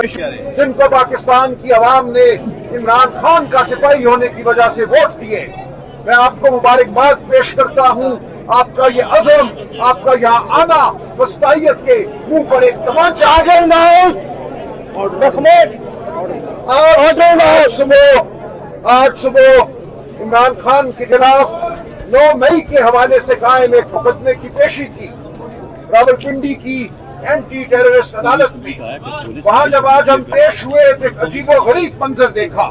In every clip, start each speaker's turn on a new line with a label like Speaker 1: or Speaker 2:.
Speaker 1: जिनको पाकिस्तान की आवाम ने इमरान खान का सिपाही होने की वजह से वोट दिए, मैं आपको मुबारकबाद पेश करता हूँ। आपका ये अज़म, आपका यहाँ आना वस्तायत के मुंह पर एक तमाचा। आज सुबह इमरान खान के खिलाफ 9 मई के हवाले से कायम एक मुकदमे की पेशी थी रावलपिंडी की एंटी टेररिस्ट अदालत में। वहां जब आज हम पेश हुए तो एक अजीबो गरीब मंजर देखा।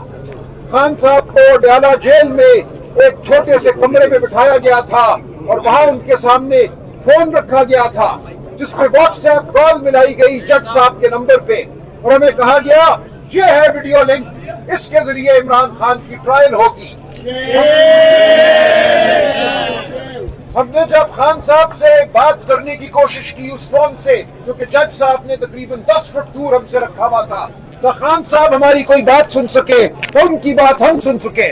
Speaker 1: खान साहब को डयाला जेल में एक छोटे से कमरे में बिठाया गया था और वहां उनके सामने फोन रखा गया था जिसमें व्हाट्सएप कॉल मिलाई गई जज साहब के नंबर पे, और हमें कहा गया ये है वीडियो लिंक, इसके जरिए इमरान खान की ट्रायल होगी। हमने जब खान साहब से बात करने की कोशिश की उस फोन से, क्योंकि जज साहब ने तकरीबन 10 फुट दूर हमसे रखा हुआ था, तो खान साहब हमारी कोई बात सुन सके तो उनकी बात हम सुन सके।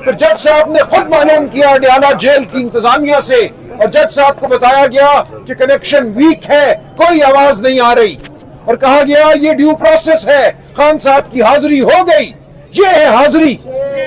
Speaker 1: फिर जज साहब ने खुद मालूम किया डयाला जेल की इंतजामिया से, और जज साहब को बताया गया कि कनेक्शन वीक है, कोई आवाज नहीं आ रही, और कहा गया ये ड्यू प्रोसेस है, खान साहब की हाजिरी हो गई। ये है हाजिरी,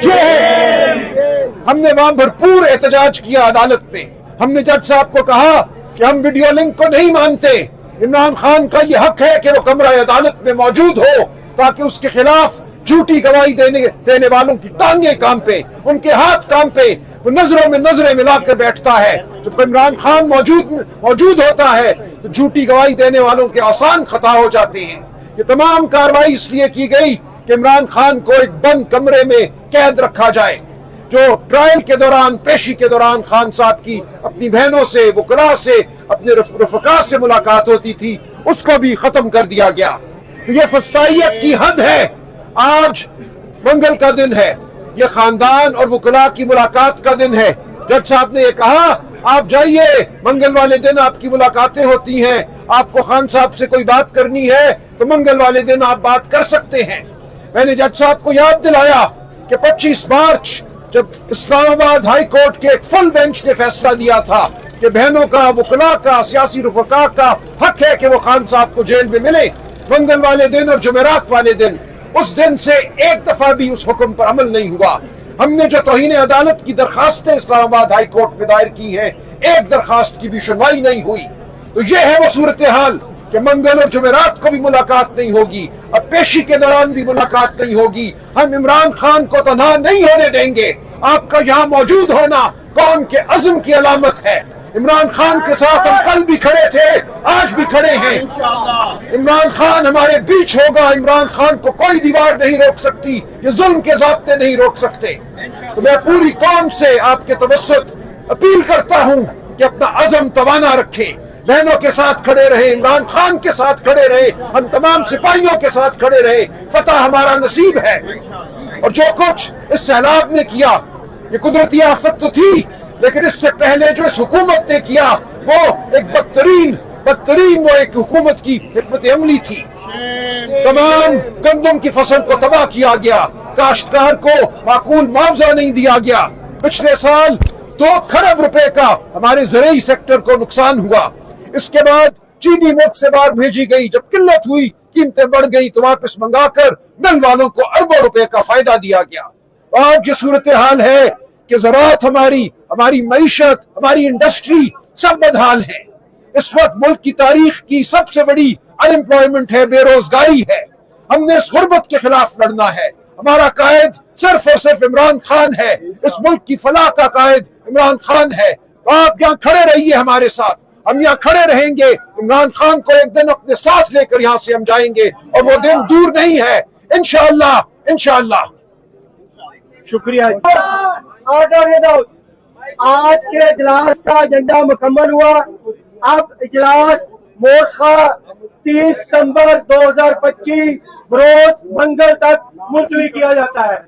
Speaker 1: ये है। हमने वहां भरपूर एहतजाज किया अदालत पे। हमने जज साहब को कहा कि हम वीडियो लिंक को नहीं मानते, इमरान खान का ये हक है कि वो कमरा अदालत में मौजूद हो ताकि उसके खिलाफ झूठी गवाही देने वालों की टांगे काम पे, उनके हाथ काम पे, वो नजरों में नजरें मिलाकर बैठता है। जब इमरान खान मौजूद होता है तो झूठी गवाही देने वालों के आसान खता हो जाते हैं। ये तमाम कार्रवाई इसलिए की गई कि इमरान खान को एक बंद कमरे में कैद रखा जाए। जो ट्रायल के दौरान, पेशी के दौरान खान साहब की अपनी बहनों से, वकला से, अपने रफका से मुलाकात होती थी, उसको भी खत्म कर दिया गया। तो ये फस्तायत की हद है। आज मंगल का दिन है, ये खानदान और वकला की मुलाकात का दिन है। जज साहब ने ये कहा आप जाइए, मंगल वाले दिन आपकी मुलाकातें होती हैं, आपको खान साहब से कोई बात करनी है तो मंगल वाले दिन आप बात कर सकते हैं। मैंने जज साहब को याद दिलाया कि 25 मार्च जब इस्लामाबाद हाई कोर्ट के एक फुल बेंच ने फैसला दिया था कि बहनों का, वकला का, सियासी रफका का हक है कि वो खान साहब को जेल में मिले, मंगल वाले दिन और जुमेरात वाले दिन, उस दिन से एक दफा भी उस हुक्म पर अमल नहीं हुआ। हमने जो तौहीन अदालत की दरखास्तें इस्लामाबाद हाई कोर्ट में दायर की हैं, एक दरखास्त की भी सुनवाई नहीं हुई। तो ये है वो सूरत हाल कि मंगल और जुमेरात को भी मुलाकात नहीं होगी, अब पेशी के दौरान भी मुलाकात नहीं होगी। हम इमरान खान को तनहा नहीं होने देंगे। आपका यहाँ मौजूद होना कौम के अज़्म की अलामत है। इमरान खान के साथ हम कल भी खड़े थे, आज भी खड़े हैं। इमरान खान हमारे बीच होगा। इमरान खान को कोई दीवार नहीं रोक सकती, ये जुल्म के ज़ाब्ते नहीं रोक सकते। तो मैं पूरी कौम से आपके तवस्सुत अपील करता हूँ कि अपना अज़म तवाना रखे, बहनों के साथ खड़े रहे, इमरान खान के साथ खड़े रहे, हम तमाम सिपाहियों के साथ खड़े रहे। फतह हमारा नसीब है। और जो कुछ इस सैलाब ने किया, ये कुदरती आफत तो थी, लेकिन इससे पहले जो इस हुकूमत ने किया वो एक बदतरीन वो एक हुकूमत की हिकमत अमली थी। तमाम गंदम की फसल को तबाह किया गया, काश्तकार को माकूल मुआवजा नहीं दिया गया। पिछले साल 2 खरब रुपए का हमारे ज़राई सेक्टर को नुकसान हुआ। इसके बाद चीनी मुल्क से बाहर भेजी गई, जब किल्लत हुई, कीमतें बढ़ गई, तो वापस मंगाकर मिल वालों को अरबों रुपए का फायदा दिया गया। आज ये सूरत हाल है कि ज़राअत हमारी मईशत, हमारी इंडस्ट्री सब बदहाल है। इस वक्त मुल्क की तारीख की सबसे बड़ी अनएम्प्लॉयमेंट है, बेरोजगारी है। हमने इस गुर्बत के खिलाफ लड़ना है। हमारा कायद सिर्फ और सिर्फ इमरान खान है। इस मुल्क की फलाह का कायद इमरान खान है। तो आप यहाँ खड़े रहिए हमारे साथ, हम यहाँ खड़े रहेंगे। इमरान खान को एक दिन अपने साथ लेकर यहाँ से हम जाएंगे और वो दिन दूर नहीं है, इंशाअल्लाह, इंशाअल्लाह।
Speaker 2: शुक्रिया। आज के इजलास का एजेंडा मुकम्मल हुआ। अब इजलास मोर्चा 30 सितंबर 2025 रोज मंगल तक मुलतवी किया जाता है।